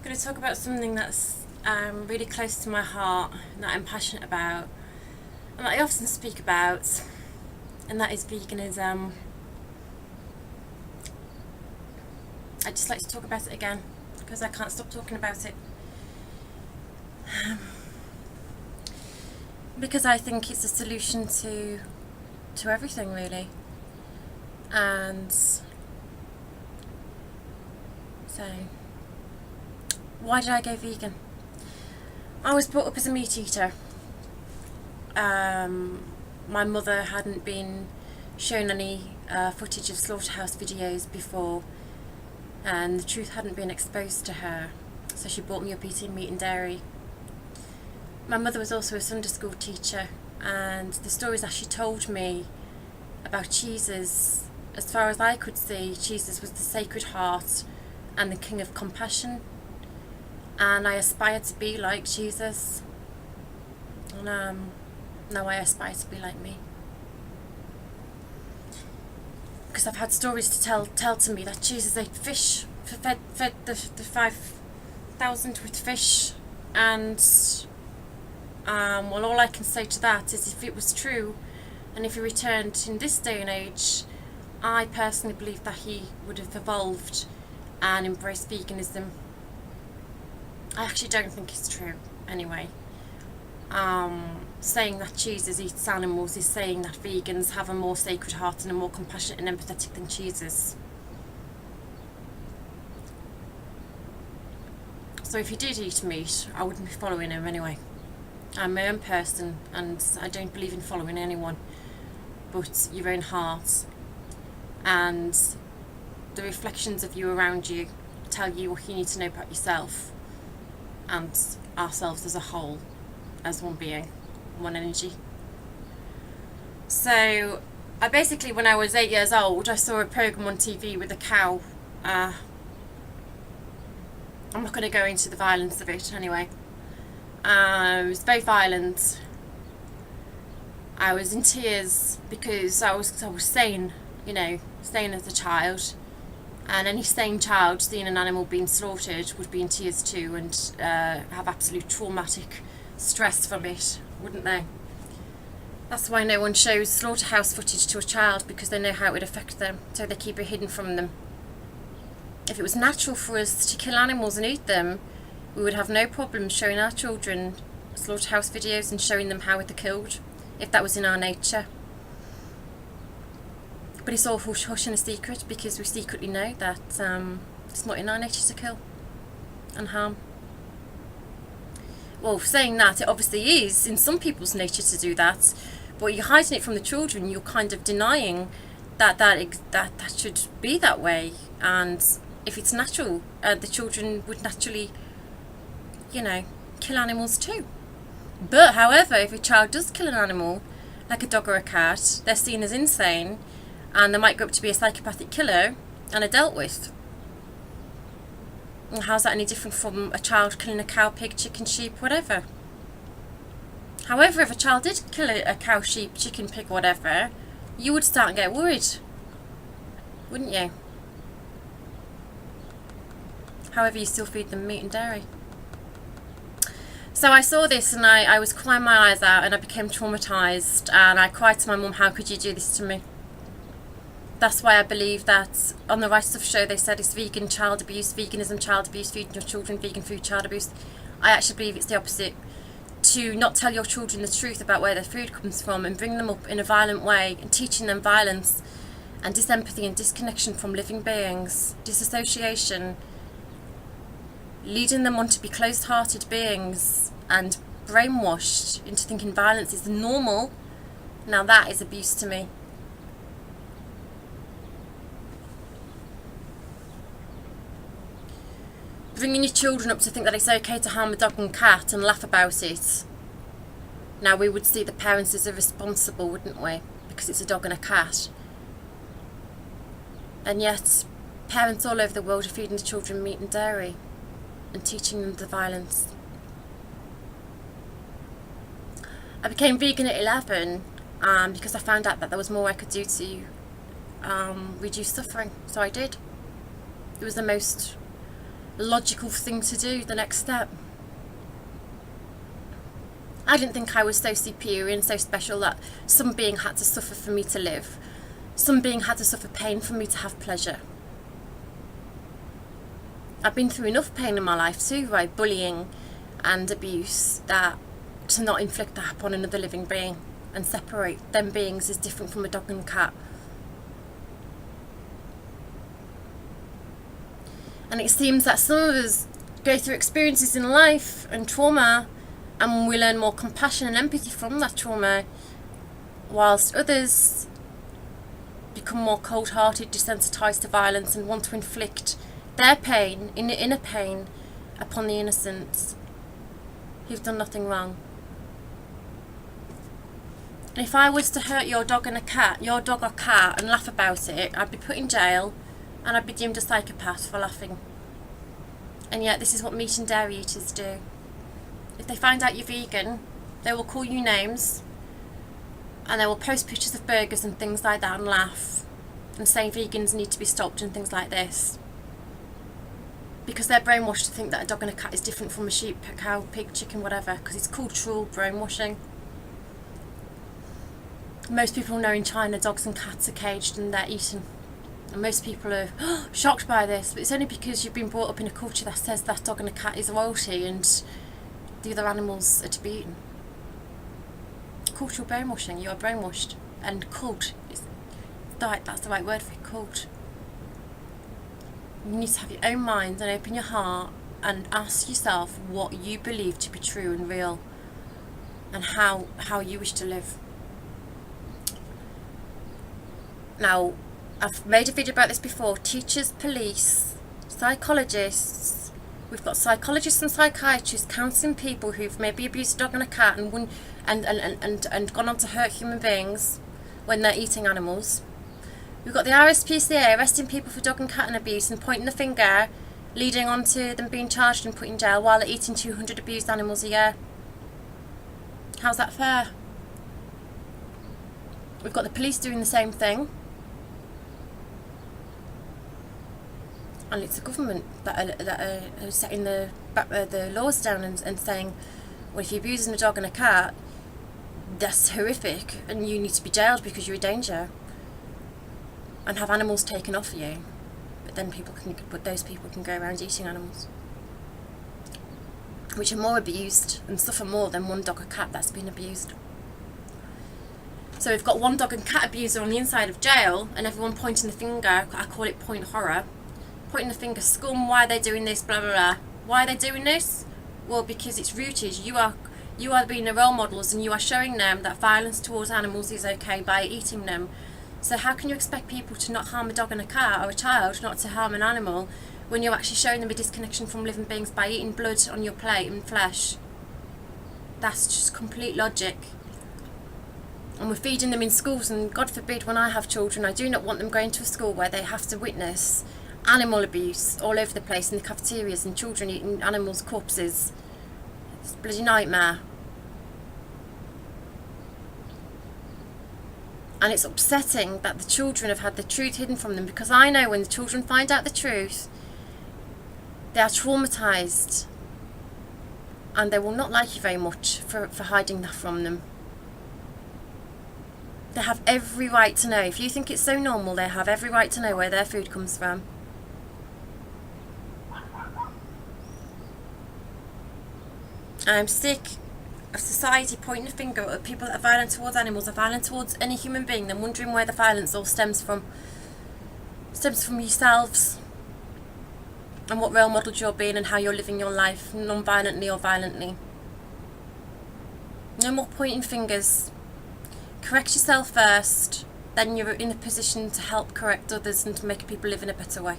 going to talk about something that's really close to my heart, that I'm passionate about, and that I often speak about, and that is veganism. I just like to talk about it again because I can't stop talking about it. Because I think it's a solution to everything, really. And so, why did I go vegan? I was brought up as a meat eater. My mother hadn't been shown any footage of slaughterhouse videos before, and the truth hadn't been exposed to her, so she brought me up eating meat and dairy. My mother was also a Sunday school teacher, and the stories that she told me about Jesus, as far as I could see, Jesus was the Sacred Heart and the King of Compassion, and I aspired to be like Jesus, and now I aspire to be like me. Because I've had stories to tell to me that Jesus ate fish, fed the 5,000 with fish, and well, all I can say to that is, if it was true, and if he returned in this day and age, I personally believe that he would have evolved and embraced veganism. I actually don't think it's true, anyway. Saying that Jesus eats animals is saying that vegans have a more sacred heart and are more compassionate and empathetic than Jesus. So if he did eat meat, I wouldn't be following him anyway. I'm my own person, and I don't believe in following anyone but your own heart, and the reflections of you around you tell you what you need to know about yourself and ourselves as a whole, as one being, one energy. So I basically, when I was 8 years old, I saw a program on TV with a cow. I'm not going to go into the violence of it anyway. It was very violent. I was in tears because I was sane, sane as a child, and any sane child seeing an animal being slaughtered would be in tears too, and have absolute traumatic stress from it, wouldn't they? That's why no one shows slaughterhouse footage to a child, because they know how it would affect them, so they keep it hidden from them. If it was natural for us to kill animals and eat them, we would have no problem showing our children slaughterhouse videos and showing them how they're killed, if that was in our nature. But it's all hush and a secret, because we secretly know that it's not in our nature to kill and harm. Well, saying that, it obviously is in some people's nature to do that, but you're hiding it from the children. You're kind of denying that should be that way. And if it's natural, the children would naturally, kill animals too. But however, if a child does kill an animal, like a dog or a cat, they're seen as insane, and they might grow up to be a psychopathic killer and are dealt with. And how's that any different from a child killing a cow, pig, chicken, sheep, whatever? However, if a child did kill a cow, sheep, chicken, pig, whatever, you would start and get worried, wouldn't you? However, you still feed them meat and dairy. So I saw this, and I was crying my eyes out, and I became traumatised, and I cried to my mum, how could you do this to me? That's why I believe that on the Right Stuff show they said it's vegan child abuse, veganism child abuse, feeding your children vegan food child abuse. I actually believe it's the opposite. To not tell your children the truth about where their food comes from and bring them up in a violent way and teaching them violence and disempathy and disconnection from living beings, disassociation, leading them on to be closed-hearted beings and brainwashed into thinking violence is normal. Now that is abuse to me. Bringing your children up to think that it's okay to harm a dog and cat and laugh about it. Now we would see the parents as irresponsible, wouldn't we? Because it's a dog and a cat. And yet, parents all over the world are feeding the children meat and dairy and teaching them the violence. I became vegan at 11 because I found out that there was more I could do to reduce suffering. So I did. It was the most logical thing to do, the next step. I didn't think I was so superior and so special that some being had to suffer for me to live. Some being had to suffer pain for me to have pleasure. I've been through enough pain in my life too, by bullying and abuse, that to not inflict that upon another living being and separate them beings is different from a dog and a cat. And it seems that some of us go through experiences in life and trauma, and we learn more compassion and empathy from that trauma, whilst others become more cold-hearted, desensitised to violence, and want to inflict their pain, inner pain, upon the innocents who've done nothing wrong. And if I was to hurt your dog or cat, and laugh about it, I'd be put in jail and I'd be deemed a psychopath for laughing. And yet this is what meat and dairy eaters do. If they find out you're vegan, they will call you names, and they will post pictures of burgers and things like that and laugh and say vegans need to be stopped and things like this, because they're brainwashed to think that a dog and a cat is different from a sheep, a cow, pig, chicken, whatever, because it's cultural brainwashing. Most people know in China dogs and cats are caged and they're eaten, and most people are shocked by this, but it's only because you've been brought up in a culture that says that dog and a cat is royalty and the other animals are to be eaten. Cultural brainwashing. You are brainwashed. And cult is that's the right word for it, cult. You need to have your own mind and open your heart and ask yourself what you believe to be true and real, and how you wish to live. Now, I've made a video about this before. Teachers, police, psychologists. We've got psychologists and psychiatrists counselling people who've maybe abused a dog and a cat and gone on to hurt human beings when they're eating animals. We've got the RSPCA arresting people for dog and cat abuse and pointing the finger, leading on to them being charged and put in jail while they're eating 200 abused animals a year. How's that fair? We've got the police doing the same thing. And it's the government that are setting the laws down and saying, well, if you're abusing a dog and a cat, that's horrific and you need to be jailed because you're a danger, and have animals taken off you. But then those people can go around eating animals, which are more abused and suffer more than one dog or cat that's been abused. So we've got one dog and cat abuser on the inside of jail, and everyone pointing the finger. I call it point horror. Pointing the finger, scum, why are they doing this, blah blah blah. Why are they doing this? Well, because it's rooted. You are being the role models, and you are showing them that violence towards animals is okay by eating them. So how can you expect people to not harm a dog and a cat, or a child not to harm an animal, when you're actually showing them a disconnection from living beings by eating blood on your plate and flesh? That's just complete logic. And we're feeding them in schools, and God forbid, when I have children, I do not want them going to a school where they have to witness animal abuse all over the place in the cafeterias, and children eating animals' corpses. It's a bloody nightmare. And it's upsetting that the children have had the truth hidden from them, because I know when the children find out the truth, they are traumatised, and they will not like you very much for hiding that from them. They have every right to know. If you think it's so normal, they have every right to know where their food comes from. I'm sick of society pointing a finger at people that are violent towards animals, are violent towards any human being, then wondering where the violence all stems from. Stems from yourselves, and what role models you're being, and how you're living your life, non-violently or violently. No more pointing fingers. Correct yourself first, then you're in a position to help correct others and to make people live in a better way.